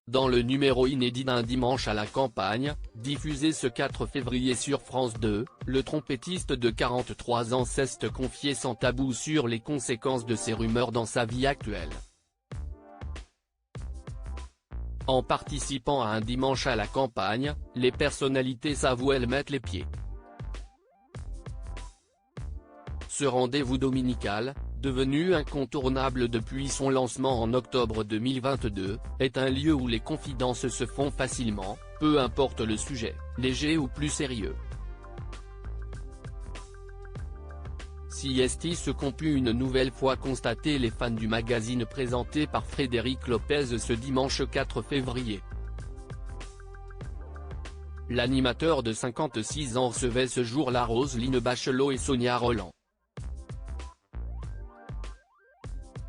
dans le numéro inédit d'un dimanche à la campagne, diffusé ce 4 février sur France 2, le trompettiste de 43 ans s'est confié sans tabou sur les conséquences de ces rumeurs dans sa vie actuelle. En participant à un dimanche à la campagne, les personnalités s'avouent elles mettre les pieds. Ce rendez-vous dominical, devenu incontournable depuis son lancement en octobre 2022, est un lieu où les confidences se font facilement, peu importe le sujet, léger ou plus sérieux. CST se comput une nouvelle fois constater les fans du magazine présenté par Frédéric Lopez ce dimanche 4 février. L'animateur de 56 ans recevait ce jour-là Roselyne Bachelot et Sonia Rolland.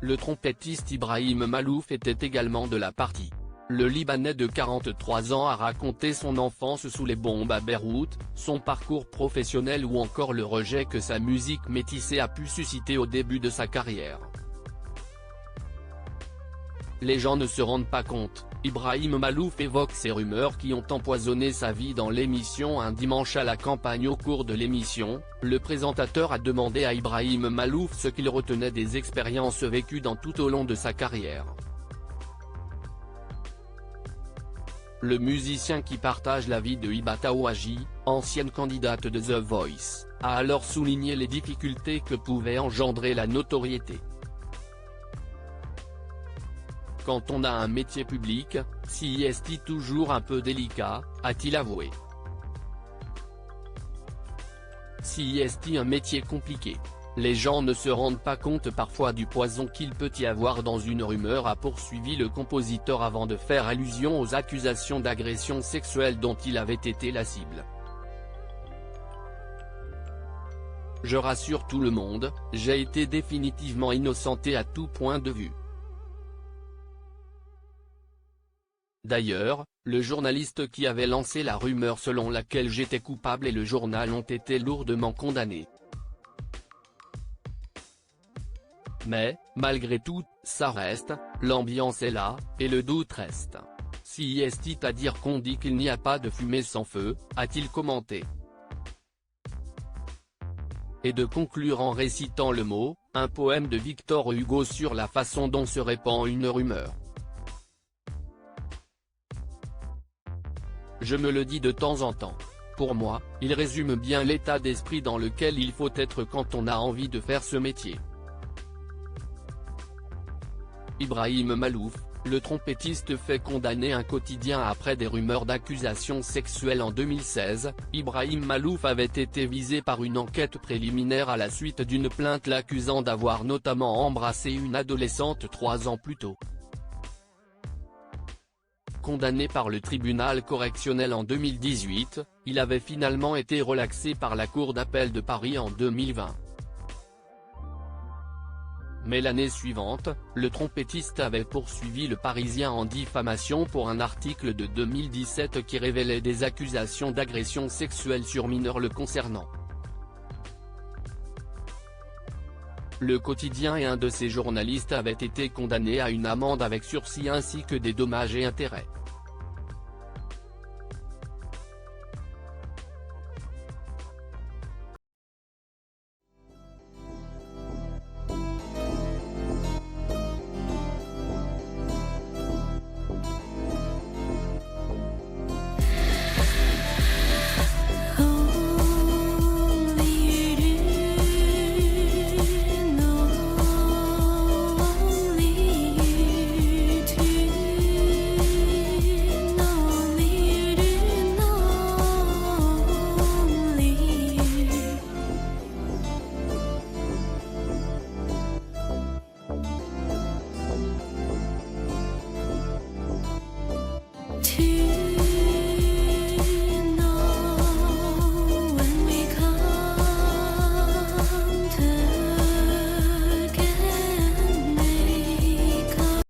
Le trompettiste Ibrahim Malouf était également de la partie. Le Libanais de 43 ans a raconté son enfance sous les bombes à Beyrouth, son parcours professionnel ou encore le rejet que sa musique métissée a pu susciter au début de sa carrière. Les gens ne se rendent pas compte, Ibrahim Malouf évoque ces rumeurs qui ont empoisonné sa vie dans l'émission Un dimanche à la campagne. Au cours de l'émission, le présentateur a demandé à Ibrahim Malouf ce qu'il retenait des expériences vécues tout au long de sa carrière. Le musicien qui partage la vie de Hiba Taouaji, ancienne candidate de The Voice, a alors souligné les difficultés que pouvait engendrer la notoriété. Quand on a un métier public, c'est toujours un peu délicat, a-t-il avoué. C'est un métier compliqué. Les gens ne se rendent pas compte parfois du poison qu'il peut y avoir dans une rumeur, a poursuivi le compositeur avant de faire allusion aux accusations d'agression sexuelle dont il avait été la cible. Je rassure tout le monde, j'ai été définitivement innocenté à tout point de vue. D'ailleurs, le journaliste qui avait lancé la rumeur selon laquelle j'étais coupable et le journal ont été lourdement condamnés. Mais, malgré tout, ça reste, l'ambiance est là, et le doute reste. C'est-à-dire qu'on dit qu'il n'y a pas de fumée sans feu, a-t-il commenté. Et de conclure en récitant le mot, un poème de Victor Hugo sur la façon dont se répand une rumeur. Je me le dis de temps en temps. Pour moi, il résume bien l'état d'esprit dans lequel il faut être quand on a envie de faire ce métier. Ibrahim Malouf, le trompettiste fait condamner un quotidien après des rumeurs d'accusations sexuelles en 2016. Ibrahim Malouf avait été visé par une enquête préliminaire à la suite d'une plainte l'accusant d'avoir notamment embrassé une adolescente 3 ans plus tôt. Condamné par le tribunal correctionnel en 2018, il avait finalement été relaxé par la Cour d'appel de Paris en 2020. Mais l'année suivante, le trompettiste avait poursuivi le Parisien en diffamation pour un article de 2017 qui révélait des accusations d'agression sexuelle sur mineurs le concernant. Le quotidien et un de ses journalistes avaient été condamnés à une amende avec sursis ainsi que des dommages et intérêts. To